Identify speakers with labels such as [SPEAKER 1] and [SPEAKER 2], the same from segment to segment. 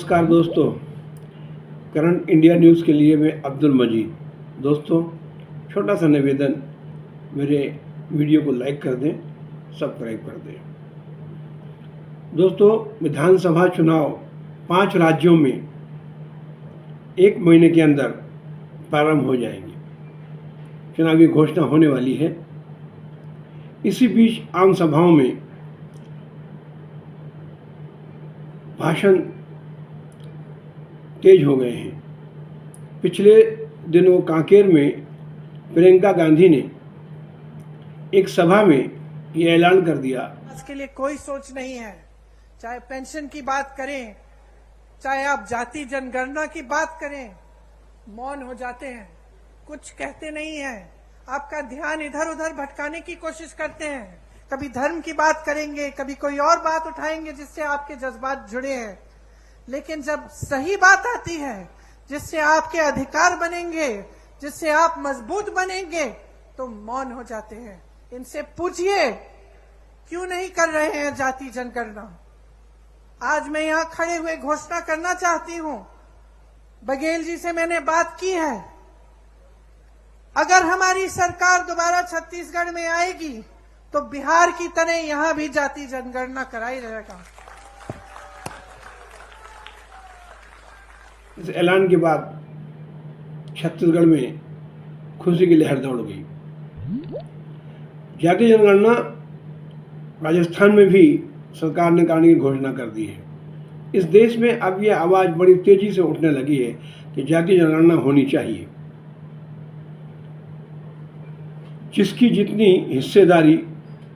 [SPEAKER 1] नमस्कार दोस्तों, current India news के लिए मैं अब्दुल मजीद। दोस्तों, छोटा सा निवेदन, मेरे वीडियो को लाइक कर दें, सब्सक्राइब कर दें। दोस्तों, विधानसभा चुनाव 5 राज्यों में 1 महीने के अंदर प्रारंभ हो जाएंगे। चुनावी घोषणा होने वाली है। इसी बीच आम सभाओं में भाषण तेज हो गए हैं। पिछले दिनों कांकेर में प्रियंका गांधी ने एक सभा में ये ऐलान कर दिया,
[SPEAKER 2] इसके लिए कोई सोच नहीं है। चाहे पेंशन की बात करें, चाहे आप जाति जनगणना की बात करें, मौन हो जाते हैं, कुछ कहते नहीं हैं। आपका ध्यान इधर उधर भटकाने की कोशिश करते हैं। कभी धर्म की बात करेंगे, कभी कोई और बात उठाएंगे जिससे आपके जज्बात जुड़े हैं। लेकिन जब सही बात आती है, जिससे आपके अधिकार बनेंगे, जिससे आप मजबूत बनेंगे, तो मौन हो जाते हैं। इनसे पूछिए क्यों नहीं कर रहे हैं जाति जनगणना। आज मैं यहां खड़े हुए घोषणा करना चाहती हूं, बघेल जी से मैंने बात की है, अगर हमारी सरकार दोबारा छत्तीसगढ़ में आएगी तो बिहार की तरह यहां भी जाति जनगणना कराई जाएगा।
[SPEAKER 1] इस ऐलान के बाद छत्तीसगढ़ में खुशी की लहर दौड़ गई। जाति जनगणना राजस्थान में भी सरकार ने कराने की घोषणा कर दी है। इस देश में अब यह आवाज़ बड़ी तेजी से उठने लगी है कि जाति जनगणना होनी चाहिए। जिसकी जितनी हिस्सेदारी,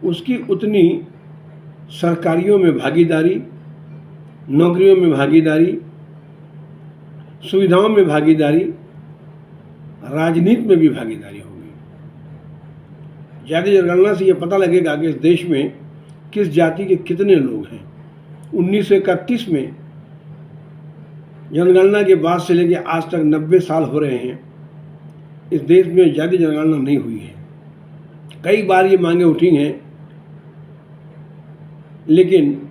[SPEAKER 1] उसकी उतनी सरकारियों में भागीदारी, नौकरियों में भागीदारी, सुविधाओं में भागीदारी, राजनीति में भी भागीदारी होगी। जाति जनगणना से यह पता लगेगा कि इस देश में किस जाति के कितने लोग हैं। 1931 में जनगणना के बाद से लेकर आज तक 90 साल हो रहे हैं, इस देश में जाति जनगणना नहीं हुई है। कई बार ये मांगे उठी हैं, लेकिन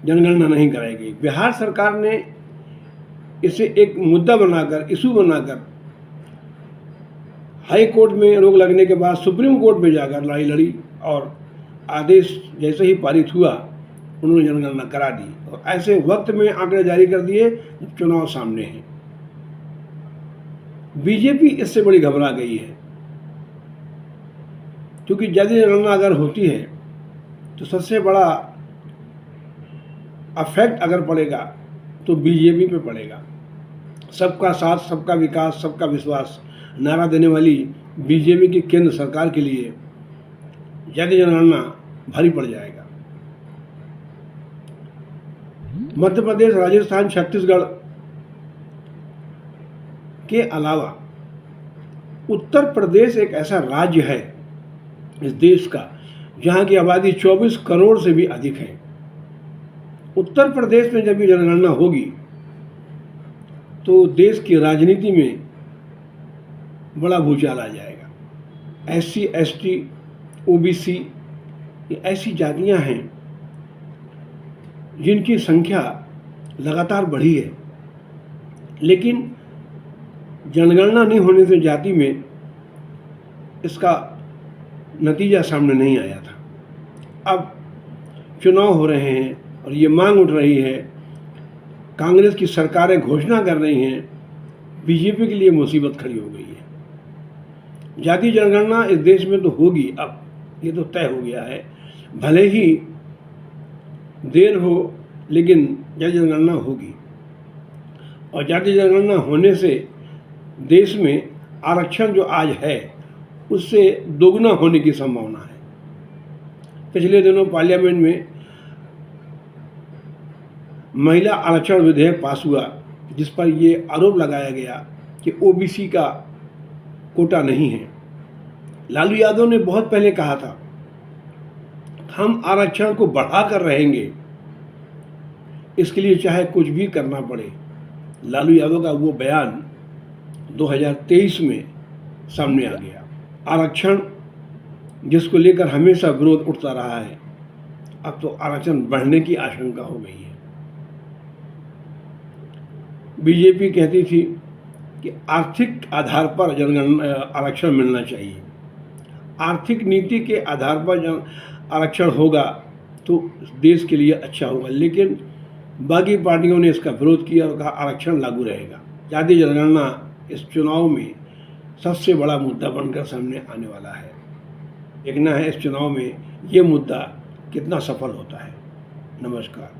[SPEAKER 1] जनगणना नहीं कराई गई। बिहार सरकार ने इसे एक मुद्दा बनाकर, इशू बनाकर, हाई कोर्ट में रोक लगने के बाद सुप्रीम कोर्ट में जाकर लड़ाई लड़ी और आदेश जैसे ही पारित हुआ, उन्होंने जनगणना करा दी। और ऐसे वक्त में आंकड़े जारी कर दिए जब चुनाव सामने हैं। बीजेपी इससे बड़ी घबरा गई है, क्योंकि जाति जनगणना अगर होती है तो सबसे बड़ा अफेक्ट अगर पड़ेगा तो बीजेपी पे पड़ेगा। सबका साथ, सबका विकास, सबका विश्वास नारा देने वाली बीजेपी की केंद्र सरकार के लिए जाति जनगणना भारी पड़ जाएगा। मध्य प्रदेश, राजस्थान, छत्तीसगढ़ के अलावा उत्तर प्रदेश एक ऐसा राज्य है इस देश का जहां की आबादी 24 करोड़ से भी अधिक है। उत्तर प्रदेश में जब ये जनगणना होगी तो देश की राजनीति में बड़ा भूचाल आ जाएगा। SC, ST, OBC ये ऐसी जातियां हैं जिनकी संख्या लगातार बढ़ी है, लेकिन जनगणना नहीं होने से जाति में इसका नतीजा सामने नहीं आया था। अब चुनाव हो रहे हैं और ये मांग उठ रही है, कांग्रेस की सरकारें घोषणा कर रही हैं, बीजेपी के लिए मुसीबत खड़ी हो गई है। जाति जनगणना इस देश में तो होगी, अब ये तो तय हो गया है। भले ही देर हो, लेकिन जाति जनगणना होगी। और जाति जनगणना होने से देश में आरक्षण जो आज है उससे दोगुना होने की संभावना है। पिछले दिनों पार्लियामेंट में महिला आरक्षण विधेयक पास हुआ, जिस पर यह आरोप लगाया गया कि OBC का कोटा नहीं है। लालू यादव ने बहुत पहले कहा था, हम आरक्षण को बढ़ाकर रहेंगे, इसके लिए चाहे कुछ भी करना पड़े। लालू यादव का वो बयान 2023 में सामने आ गया। आरक्षण जिसको लेकर हमेशा विरोध उठता रहा है, अब तो आरक्षण बढ़ने की आशंका हो गई है। बीजेपी कहती थी कि आर्थिक आधार पर जनगणना आरक्षण मिलना चाहिए। आर्थिक नीति के आधार पर आरक्षण होगा तो देश के लिए अच्छा होगा, लेकिन बाकी पार्टियों ने इसका विरोध किया और कहा आरक्षण लागू रहेगा। जातीय जनगणना इस चुनाव में सबसे बड़ा मुद्दा बनकर सामने आने वाला है। देखना है इस चुनाव में ये मुद्दा कितना सफल होता है। नमस्कार।